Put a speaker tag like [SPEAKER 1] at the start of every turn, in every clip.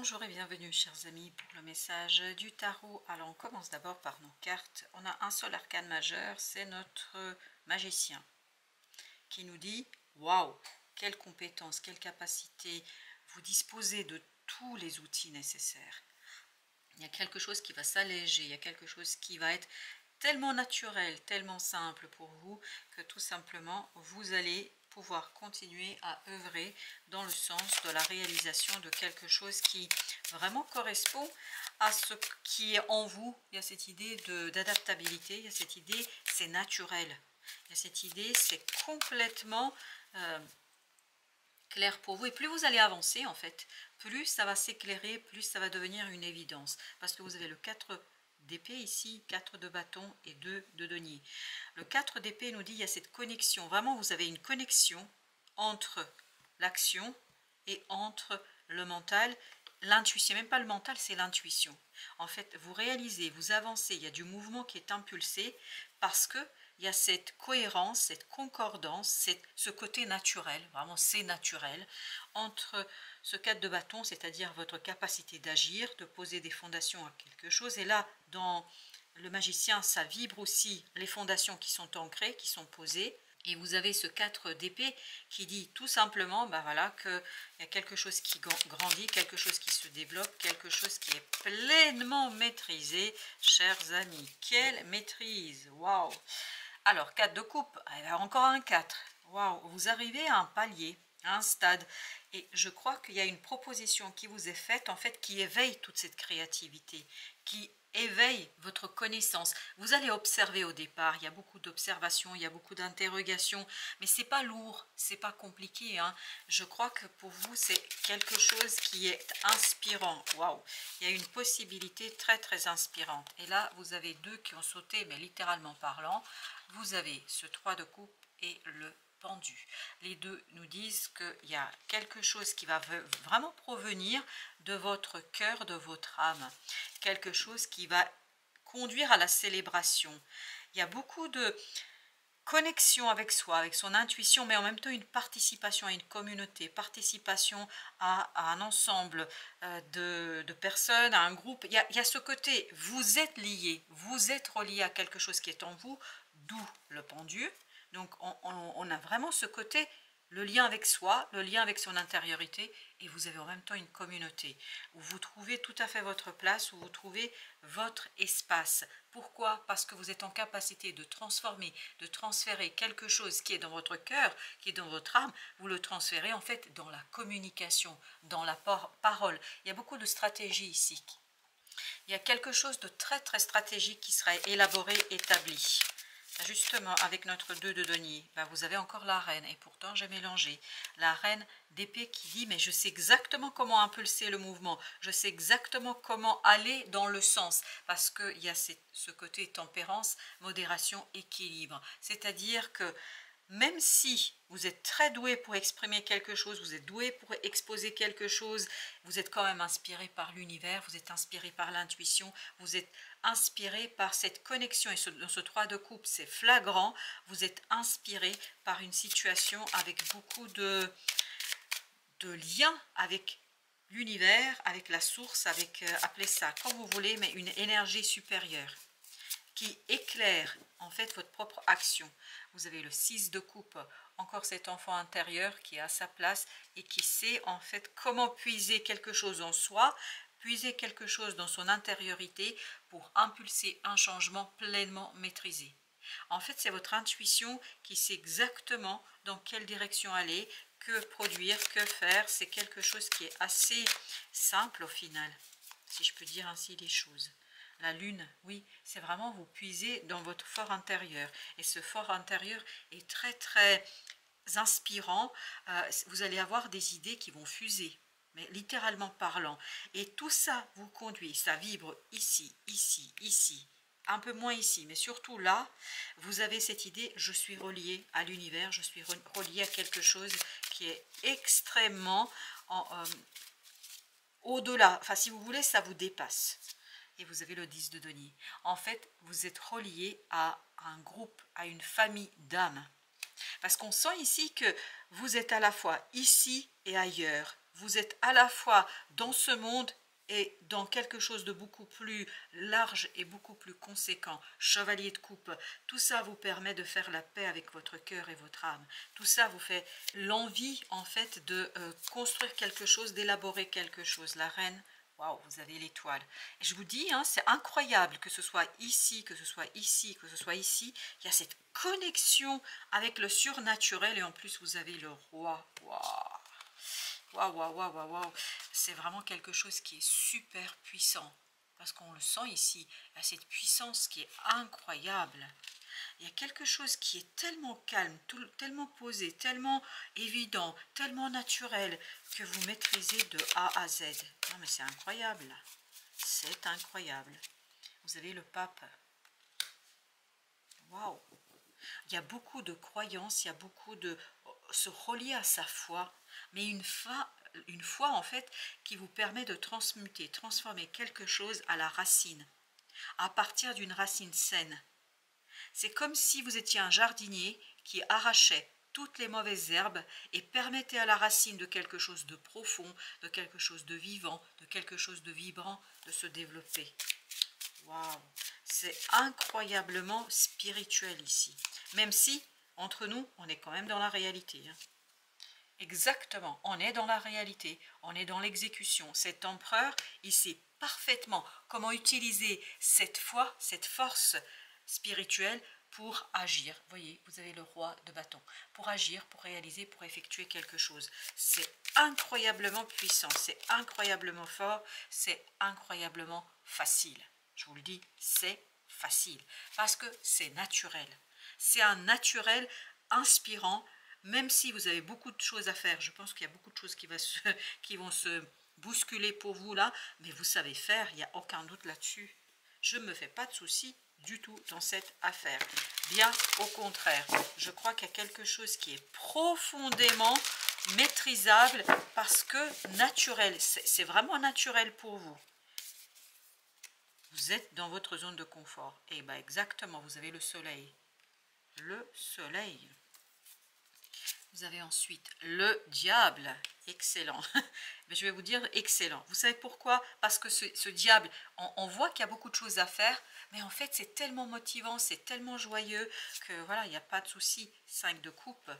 [SPEAKER 1] Bonjour et bienvenue chers amis pour le message du tarot. Alors on commence d'abord par nos cartes. On a un seul arcane majeur, c'est notre magicien qui nous dit waouh, quelle compétence, quelle capacité, vous disposez de tous les outils nécessaires. Il y a quelque chose qui va s'alléger, il y a quelque chose qui va être tellement naturel, tellement simple pour vous que tout simplement vous allez pouvoir continuer à œuvrer dans le sens de la réalisation de quelque chose qui vraiment correspond à ce qui est en vous. Il y a cette idée d'adaptabilité, il y a cette idée c'est naturel, il y a cette idée c'est complètement clair pour vous, et plus vous allez avancer en fait, plus ça va s'éclairer, plus ça va devenir une évidence, parce que vous avez le 4 d'épée ici, 4 de bâton et 2 de denier. Le 4 d'épée nous dit il y a cette connexion, vraiment vous avez une connexion entre l'action et entre le mental, l'intuition, même pas le mental, c'est l'intuition. En fait, vous réalisez, vous avancez, il y a du mouvement qui est impulsé parce que il y a cette cohérence, cette concordance, ce côté naturel, vraiment c'est naturel, entre ce 4 de bâton, c'est-à-dire votre capacité d'agir, de poser des fondations à quelque chose. Et là, dans le magicien, ça vibre aussi les fondations qui sont ancrées, qui sont posées. Et vous avez ce 4 d'épée qui dit tout simplement ben voilà, qu'il y a quelque chose qui grandit, quelque chose qui se développe, quelque chose qui est pleinement maîtrisé, chers amis. Quelle maîtrise! Waouh! Alors, 4 de coupe, encore un 4. Waouh, vous arrivez à un palier, à un stade. Et je crois qu'il y a une proposition qui vous est faite, en fait, qui éveille toute cette créativité, qui éveille votre connaissance. Vous allez observer au départ, il y a beaucoup d'observations, il y a beaucoup d'interrogations, mais c'est pas lourd, c'est pas compliqué, hein. Je crois que pour vous, c'est quelque chose qui est inspirant. Waouh, il y a une possibilité très très inspirante. Et là, vous avez deux qui ont sauté, mais littéralement parlant. Vous avez ce 3 de coupe et le pendu. Les deux nous disent qu'il y a quelque chose qui va vraiment provenir de votre cœur, de votre âme. Quelque chose qui va conduire à la célébration. Il y a beaucoup de connexion avec soi, avec son intuition, mais en même temps une participation à une communauté, participation à un ensemble de personnes, à un groupe. Il y a ce côté, vous êtes lié, vous êtes relié à quelque chose qui est en vous, d'où le pendu. Donc on a vraiment ce côté, le lien avec soi, le lien avec son intériorité, et vous avez en même temps une communauté où vous trouvez tout à fait votre place, où vous trouvez votre espace. Pourquoi? Parce que vous êtes en capacité de transformer, de transférer quelque chose qui est dans votre cœur, qui est dans votre âme, vous le transférez en fait dans la communication, dans la parole. Il y a beaucoup de stratégies ici. Il y a quelque chose de très très stratégique qui sera élaboré, établi. Justement, avec notre 2 de denier, ben vous avez encore la reine, et pourtant j'ai mélangé. La reine d'épée qui dit, mais je sais exactement comment impulser le mouvement, je sais exactement comment aller dans le sens, parce qu'il y a ce côté tempérance, modération, équilibre. C'est-à-dire que même si vous êtes très doué pour exprimer quelque chose, vous êtes doué pour exposer quelque chose, vous êtes quand même inspiré par l'univers, vous êtes inspiré par l'intuition, vous êtes inspiré par cette connexion, et dans ce 3 de coupe, c'est flagrant, vous êtes inspiré par une situation avec beaucoup de liens avec l'univers, avec la source, avec, appelez ça comme vous voulez, mais une énergie supérieure qui éclaire en fait votre propre action. Vous avez le 6 de coupe, encore cet enfant intérieur qui est à sa place et qui sait en fait comment puiser quelque chose en soi, puiser quelque chose dans son intériorité pour impulser un changement pleinement maîtrisé. En fait, c'est votre intuition qui sait exactement dans quelle direction aller, que produire, que faire. C'est quelque chose qui est assez simple au final, si je peux dire ainsi les choses. La lune, oui, c'est vraiment vous puiser dans votre fort intérieur. Et ce fort intérieur est très très inspirant. Vous allez avoir des idées qui vont fuser, mais littéralement parlant. Et tout ça vous conduit, ça vibre ici, ici, ici. Un peu moins ici, mais surtout là, vous avez cette idée, je suis relié à l'univers, je suis relié à quelque chose qui est extrêmement au-delà. Enfin, si vous voulez, ça vous dépasse. Et vous avez le 10 de denier. En fait, vous êtes relié à un groupe, à une famille d'âmes. Parce qu'on sent ici que vous êtes à la fois ici et ailleurs. Vous êtes à la fois dans ce monde et dans quelque chose de beaucoup plus large et beaucoup plus conséquent. Chevalier de coupe, tout ça vous permet de faire la paix avec votre cœur et votre âme. Tout ça vous fait l'envie en fait de construire quelque chose, d'élaborer quelque chose. La reine, waouh, vous avez l'étoile. Et je vous dis, hein, c'est incroyable que ce soit ici, que ce soit ici, que ce soit ici. Il y a cette connexion avec le surnaturel et en plus vous avez le roi. Waouh. Waouh, waouh, waouh, waouh, waouh. C'est vraiment quelque chose qui est super puissant. Parce qu'on le sent ici. Il y a cette puissance qui est incroyable. Il y a quelque chose qui est tellement calme, tellement posé, tellement évident, tellement naturel, que vous maîtrisez de A à Z. Non mais c'est incroyable. C'est incroyable. Vous avez le pape. Waouh. Il y a beaucoup de croyances, il y a beaucoup de se relier à sa foi, mais une foi en fait qui vous permet de transmuter, transformer quelque chose à la racine, à partir d'une racine saine. C'est comme si vous étiez un jardinier qui arrachait toutes les mauvaises herbes et permettait à la racine de quelque chose de profond, de quelque chose de vivant, de quelque chose de vibrant, de se développer. Waouh, c'est incroyablement spirituel ici. Même si, entre nous, on est quand même dans la réalité. Hein. Exactement, on est dans la réalité, on est dans l'exécution. Cet empereur, il sait parfaitement comment utiliser cette foi, cette force spirituelle pour agir. Vous voyez, vous avez le roi de bâton. Pour agir, pour réaliser, pour effectuer quelque chose. C'est incroyablement puissant, c'est incroyablement fort, c'est incroyablement facile. Je vous le dis, c'est facile parce que c'est naturel. C'est un naturel inspirant, même si vous avez beaucoup de choses à faire. Je pense qu'il y a beaucoup de choses qui vont se bousculer pour vous là, mais vous savez faire, il n'y a aucun doute là-dessus. Je ne me fais pas de soucis du tout dans cette affaire. Bien au contraire, je crois qu'il y a quelque chose qui est profondément maîtrisable parce que naturel, c'est vraiment naturel pour vous. Vous êtes dans votre zone de confort. Et bien exactement, vous avez le soleil. Le soleil. Vous avez ensuite le diable. Excellent. Mais je vais vous dire excellent. Vous savez pourquoi? Parce que ce diable, on voit qu'il y a beaucoup de choses à faire, mais en fait c'est tellement motivant, c'est tellement joyeux que voilà, il n'y a pas de souci. 5 de coupe.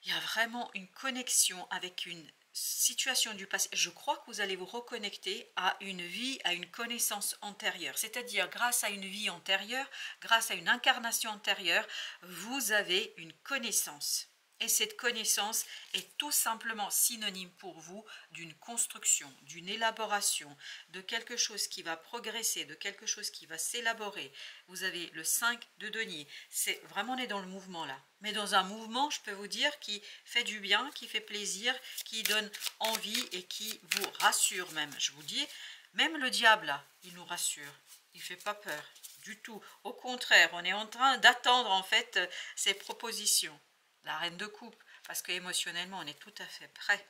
[SPEAKER 1] Il y a vraiment une connexion avec une situation du passé. Je crois que vous allez vous reconnecter à une vie, à une connaissance antérieure. C'est-à-dire, grâce à une vie antérieure, grâce à une incarnation antérieure, vous avez une connaissance. Et cette connaissance est tout simplement synonyme pour vous d'une construction, d'une élaboration, de quelque chose qui va progresser, de quelque chose qui va s'élaborer. Vous avez le 5 de denier. C'est vraiment, on est dans le mouvement là. Mais dans un mouvement, je peux vous dire, qui fait du bien, qui fait plaisir, qui donne envie et qui vous rassure même. Je vous dis, même le diable là, il nous rassure. Il ne fait pas peur du tout. Au contraire, on est en train d'attendre en fait ces propositions. La reine de coupe, parce que émotionnellement on est tout à fait prêt.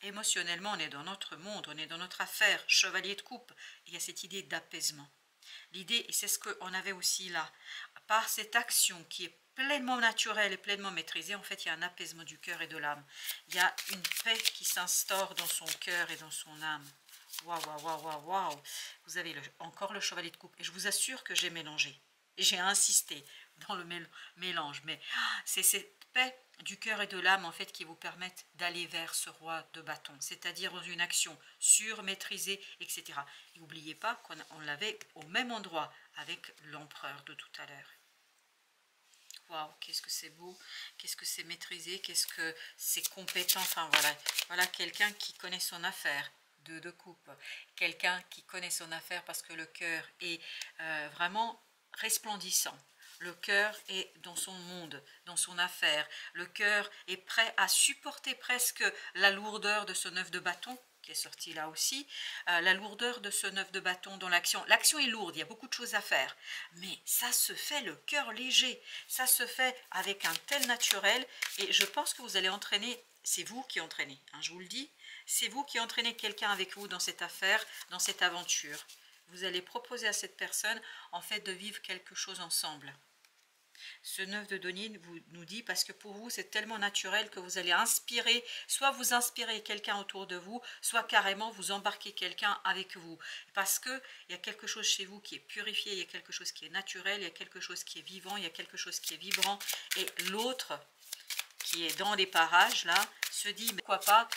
[SPEAKER 1] Émotionnellement on est dans notre monde, on est dans notre affaire. Chevalier de coupe, il y a cette idée d'apaisement. L'idée, et c'est ce qu'on avait aussi là, par cette action qui est pleinement naturelle et pleinement maîtrisée, en fait il y a un apaisement du cœur et de l'âme. Il y a une paix qui s'instaure dans son cœur et dans son âme. Waouh, waouh, waouh, waouh, waouh. Vous avez encore le chevalier de coupe, et je vous assure que j'ai mélangé. Et j'ai insisté dans le mélange, mais c'est cette paix du cœur et de l'âme en fait qui vous permettent d'aller vers ce roi de bâton, c'est-à-dire dans une action sûre, maîtrisée, etc. Et n'oubliez pas qu'on l'avait au même endroit avec l'empereur de tout à l'heure. Waouh, qu'est-ce que c'est beau, qu'est-ce que c'est maîtrisé, qu'est-ce que c'est compétent. Enfin voilà, voilà quelqu'un qui connaît son affaire. De coupe, quelqu'un qui connaît son affaire parce que le cœur est vraiment resplendissant. Le cœur est dans son monde, dans son affaire. Le cœur est prêt à supporter presque la lourdeur de ce 9 de bâton, qui est sorti là aussi, la lourdeur de ce 9 de bâton dans l'action. L'action est lourde, il y a beaucoup de choses à faire, mais ça se fait le cœur léger, ça se fait avec un tel naturel, et je pense que vous allez entraîner, c'est vous qui entraînez, hein, je vous le dis, c'est vous qui entraînez quelqu'un avec vous dans cette affaire, dans cette aventure. Vous allez proposer à cette personne, en fait, de vivre quelque chose ensemble. Ce 9 de denier nous dit, parce que pour vous c'est tellement naturel que vous allez inspirer, soit vous inspirez quelqu'un autour de vous, soit carrément vous embarquez quelqu'un avec vous, parce que il y a quelque chose chez vous qui est purifié, il y a quelque chose qui est naturel, il y a quelque chose qui est vivant, il y a quelque chose qui est vibrant, et l'autre qui est dans les parages là se dit mais pourquoi pas,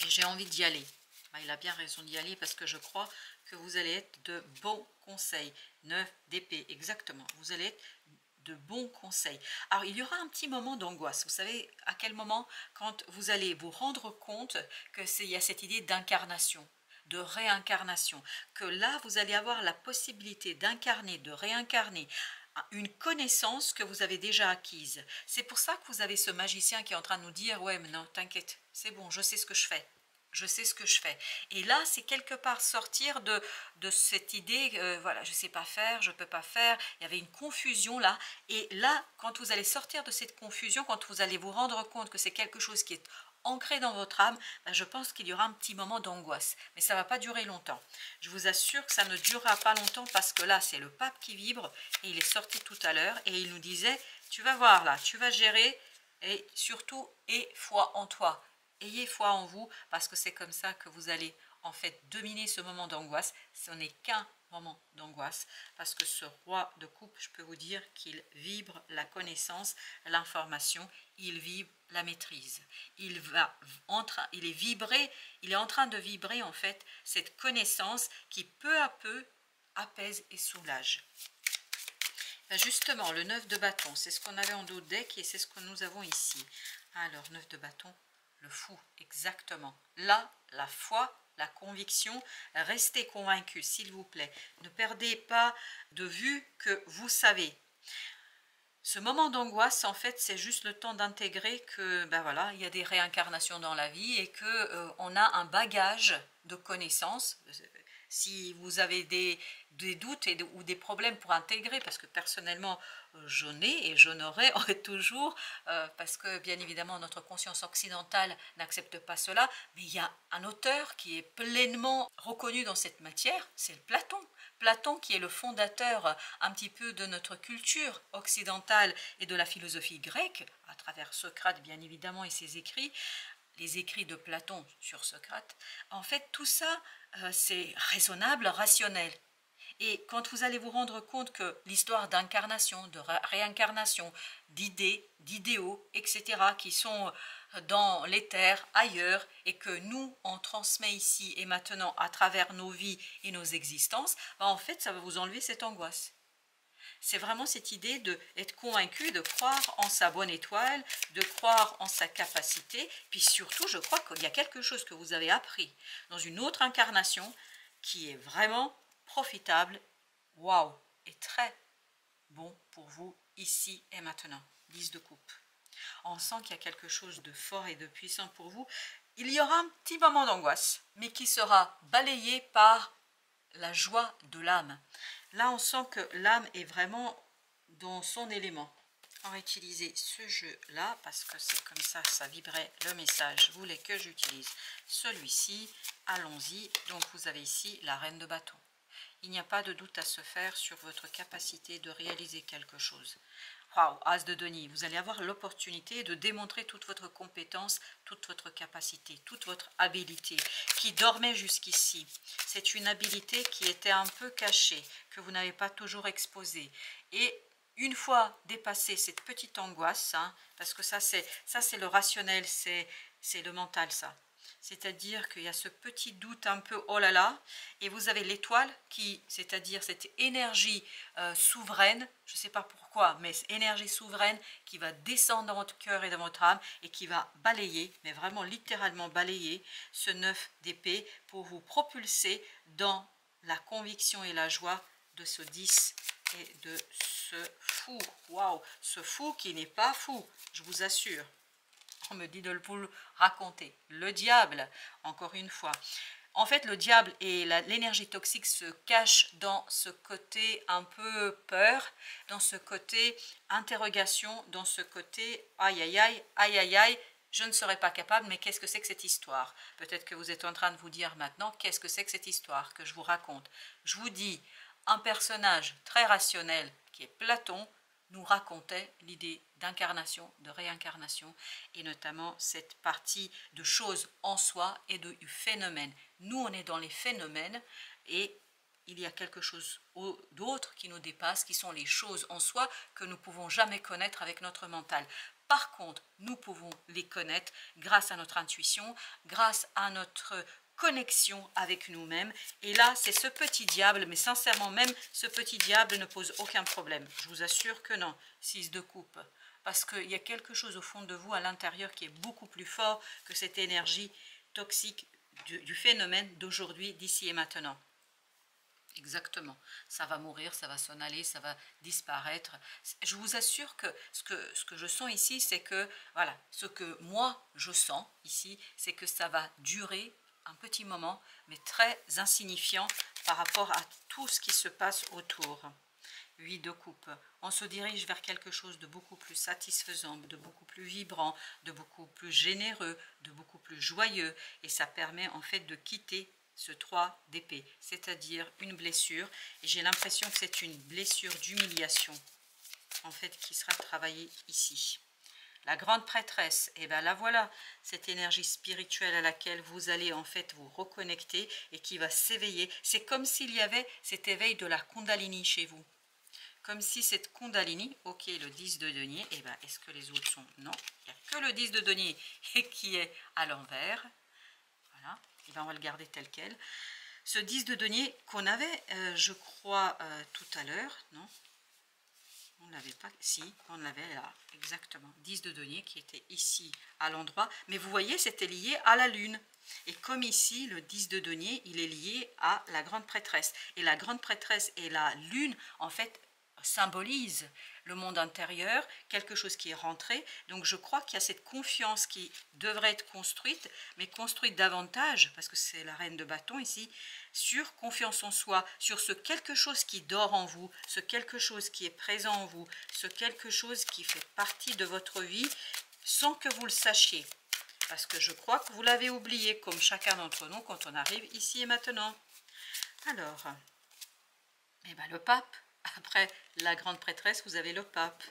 [SPEAKER 1] et j'ai envie d'y aller. Ben, il a bien raison d'y aller, parce que je crois que vous allez être de bons conseils. 9 d'épée, exactement, vous allez être de bons conseils. Alors il y aura un petit moment d'angoisse, vous savez à quel moment? Quand vous allez vous rendre compte que il y a cette idée d'incarnation, de réincarnation, que là vous allez avoir la possibilité d'incarner, de réincarner une connaissance que vous avez déjà acquise. C'est pour ça que vous avez ce magicien qui est en train de nous dire ouais mais non t'inquiète, c'est bon, je sais ce que je fais. Je sais ce que je fais. Et là, c'est quelque part sortir de cette idée, voilà, je ne sais pas faire, je ne peux pas faire. Il y avait une confusion là. Et là, quand vous allez sortir de cette confusion, quand vous allez vous rendre compte que c'est quelque chose qui est ancré dans votre âme, ben je pense qu'il y aura un petit moment d'angoisse. Mais ça ne va pas durer longtemps. Je vous assure que ça ne durera pas longtemps, parce que là, c'est le pape qui vibre. Et il est sorti tout à l'heure et il nous disait, tu vas voir là, tu vas gérer, et surtout, aie foi en toi. Ayez foi en vous, parce que c'est comme ça que vous allez en fait dominer ce moment d'angoisse. Ce n'est qu'un moment d'angoisse, parce que ce roi de coupe, je peux vous dire qu'il vibre la connaissance, l'information, il vibre la maîtrise. Il est en train de vibrer en fait cette connaissance qui peu à peu apaise et soulage. Ben justement, le 9 de bâton, c'est ce qu'on avait en dos de deck et c'est ce que nous avons ici. Alors, 9 de bâton, le fou, exactement. Là, la foi, la conviction, restez convaincus, s'il vous plaît. Ne perdez pas de vue que vous savez. Ce moment d'angoisse, en fait, c'est juste le temps d'intégrer que, ben voilà, il y a des réincarnations dans la vie et que on a un bagage de connaissances. Si vous avez des doutes ou des problèmes pour intégrer, parce que personnellement j'en ai et j'en aurai toujours, parce que bien évidemment notre conscience occidentale n'accepte pas cela, mais il y a un auteur qui est pleinement reconnu dans cette matière, c'est Platon. Platon qui est le fondateur un petit peu de notre culture occidentale et de la philosophie grecque, à travers Socrate bien évidemment et ses écrits, les écrits de Platon sur Socrate. En fait, tout ça, c'est raisonnable, rationnel. Et quand vous allez vous rendre compte que l'histoire d'incarnation, de réincarnation, d'idées, d'idéaux, etc., qui sont dans l'éther, ailleurs, et que nous, on transmet ici et maintenant à travers nos vies et nos existences, ben en fait, ça va vous enlever cette angoisse. C'est vraiment cette idée d'être convaincu, de croire en sa bonne étoile, de croire en sa capacité. Puis surtout, je crois qu'il y a quelque chose que vous avez appris dans une autre incarnation qui est vraiment profitable, waouh, et très bon pour vous ici et maintenant. 10 de coupe. On sent qu'il y a quelque chose de fort et de puissant pour vous. Il y aura un petit moment d'angoisse, mais qui sera balayé par la joie de l'âme. Là, on sent que l'âme est vraiment dans son élément. On va utiliser ce jeu-là, parce que c'est comme ça, ça vibrait le message. Je voulais que j'utilise celui-ci. Allons-y. Donc, vous avez ici la reine de bâton. Il n'y a pas de doute à se faire sur votre capacité de réaliser quelque chose. Waouh, as de denier, vous allez avoir l'opportunité de démontrer toute votre compétence, toute votre capacité, toute votre habilité qui dormait jusqu'ici. C'est une habilité qui était un peu cachée, que vous n'avez pas toujours exposée. Et une fois dépassé cette petite angoisse, hein, parce que ça c'est le rationnel, c'est le mental ça. C'est-à-dire qu'il y a ce petit doute un peu oh là là, et vous avez l'étoile qui, c'est-à-dire cette énergie souveraine, je ne sais pas pourquoi, mais cette énergie souveraine qui va descendre dans votre cœur et dans votre âme et qui va balayer, mais vraiment littéralement balayer ce 9 d'épée pour vous propulser dans la conviction et la joie de ce 10 et de ce fou. Waouh, ce fou qui n'est pas fou, je vous assure. On me dit de vous le raconter. Le diable, encore une fois. En fait, le diable et l'énergie toxique se cachent dans ce côté un peu peur, dans ce côté interrogation, dans ce côté aïe aïe aïe, aïe aïe aïe, je ne serais pas capable, mais qu'est-ce que c'est que cette histoire? Peut-être que vous êtes en train de vous dire maintenant, qu'est-ce que c'est que cette histoire que je vous raconte? Je vous dis, un personnage très rationnel qui est Platon nous racontait l'idée d'incarnation, de réincarnation, et notamment cette partie de choses en soi et du phénomène. Nous, on est dans les phénomènes, et il y a quelque chose d'autre qui nous dépasse, qui sont les choses en soi que nous ne pouvons jamais connaître avec notre mental. Par contre, nous pouvons les connaître grâce à notre intuition, grâce à notre connexion avec nous-mêmes. Et là, c'est ce petit diable, mais sincèrement, même ce petit diable ne pose aucun problème. Je vous assure que non, 6 de coupe. Parce qu'il y a quelque chose au fond de vous, à l'intérieur, qui est beaucoup plus fort que cette énergie toxique du phénomène d'aujourd'hui, d'ici et maintenant. Exactement, ça va mourir, ça va s'en aller, ça va disparaître. Je vous assure que ce que je sens ici, c'est que, voilà, ce que moi je sens ici, c'est que ça va durer un petit moment, mais très insignifiant par rapport à tout ce qui se passe autour. 8 de coupe, on se dirige vers quelque chose de beaucoup plus satisfaisant, de beaucoup plus vibrant, de beaucoup plus généreux, de beaucoup plus joyeux, et ça permet en fait de quitter ce 3 d'épée, c'est-à-dire une blessure, et j'ai l'impression que c'est une blessure d'humiliation, en fait, qui sera travaillée ici. La grande prêtresse, et bien là voilà, cette énergie spirituelle à laquelle vous allez en fait vous reconnecter et qui va s'éveiller. C'est comme s'il y avait cet éveil de la Kundalini chez vous. Comme si cette Kundalini, ok, le 10 de denier, et bien est-ce que les autres sont? Non, il n'y a que le 10 de denier qui est à l'envers. Voilà, et bien on va le garder tel quel. Ce 10 de denier qu'on avait, je crois, tout à l'heure, non? On ne l'avait pas, si, on l'avait là, exactement. 10 de denier qui était ici à l'endroit. Mais vous voyez, c'était lié à la lune. Et comme ici, le 10 de denier, il est lié à la grande prêtresse. Et la grande prêtresse et la lune, en fait, symbolisent le monde intérieur, quelque chose qui est rentré. Donc je crois qu'il y a cette confiance qui devrait être construite, mais construite davantage, parce que c'est la reine de bâton ici, sur confiance en soi, sur ce quelque chose qui dort en vous, ce quelque chose qui est présent en vous, ce quelque chose qui fait partie de votre vie sans que vous le sachiez. Parce que je crois que vous l'avez oublié, comme chacun d'entre nous quand on arrive ici et maintenant. Alors, eh ben, le pape, après la grande prêtresse, vous avez le pape.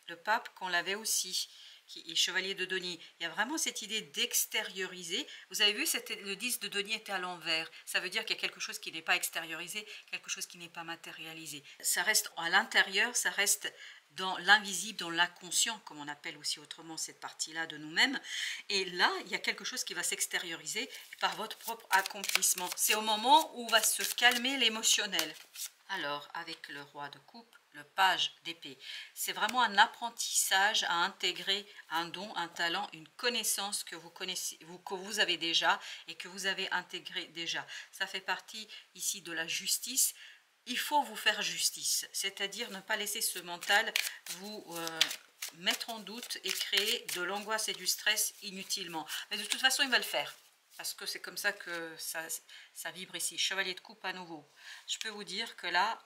[SPEAKER 1] Le pape qu'on l'avait aussi, qui est chevalier de denier. Il y a vraiment cette idée d'extérioriser. Vous avez vu, le 10 de denier était à l'envers. Ça veut dire qu'il y a quelque chose qui n'est pas extériorisé, quelque chose qui n'est pas matérialisé. Ça reste à l'intérieur, ça reste dans l'invisible, dans l'inconscient, comme on appelle aussi autrement cette partie-là de nous-mêmes. Et là, il y a quelque chose qui va s'extérioriser par votre propre accomplissement. C'est au moment où va se calmer l'émotionnel. Alors, avec le roi de coupe, le page d'épée, c'est vraiment un apprentissage à intégrer un don, un talent, une connaissance que vous connaissez, que vous avez déjà et que vous avez intégré déjà. Ça fait partie ici de la justice. Il faut vous faire justice, c'est-à-dire ne pas laisser ce mental vous mettre en doute et créer de l'angoisse et du stress inutilement. Mais de toute façon, il va le faire. Parce que c'est comme ça que ça vibre ici. Chevalier de coupe à nouveau. Je peux vous dire que là,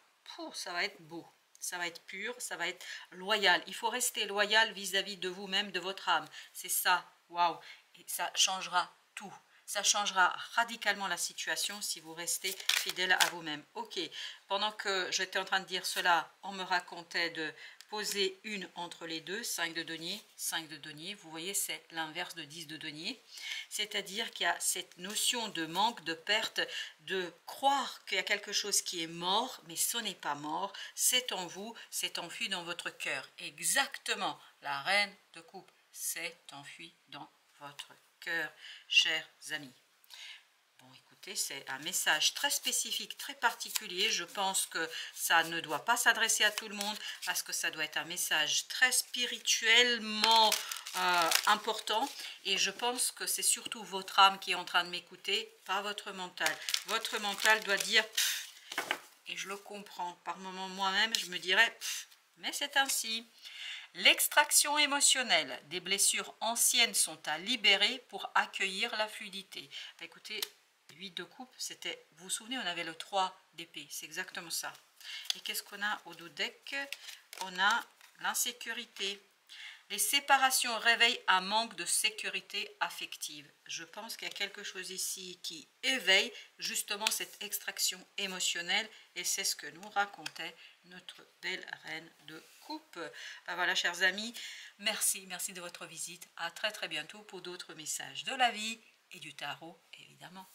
[SPEAKER 1] ça va être beau. Ça va être pur, ça va être loyal. Il faut rester loyal vis-à-vis de vous-même, de votre âme. C'est ça, waouh. Et ça changera tout. Ça changera radicalement la situation si vous restez fidèle à vous-même. Ok, pendant que j'étais en train de dire cela, on me racontait de poser une entre les deux, 5 de denier, 5 de denier. Vous voyez, c'est l'inverse de 10 de denier. C'est-à-dire qu'il y a cette notion de manque, de perte, de croire qu'il y a quelque chose qui est mort, mais ce n'est pas mort, c'est en vous, c'est enfui dans votre cœur. Exactement, la reine de coupe, c'est enfui dans votre cœur, chers amis. Bon, écoutez, c'est un message très spécifique, très particulier. Je pense que ça ne doit pas s'adresser à tout le monde parce que ça doit être un message très spirituellement important. Et je pense que c'est surtout votre âme qui est en train de m'écouter, pas votre mental. Votre mental doit dire, et je le comprends, par moments moi-même, je me dirais, mais c'est ainsi. L'extraction émotionnelle des blessures anciennes sont à libérer pour accueillir la fluidité. Écoutez, 8 de coupe, c'était, vous vous souvenez, on avait le 3 d'épée, c'est exactement ça. Et qu'est-ce qu'on a au dos deck? On a l'insécurité. Les séparations réveillent un manque de sécurité affective. Je pense qu'il y a quelque chose ici qui éveille justement cette extraction émotionnelle et c'est ce que nous racontait notre belle reine de coupe. Ben voilà, chers amis, merci de votre visite. À très bientôt pour d'autres messages de la vie et du tarot, évidemment.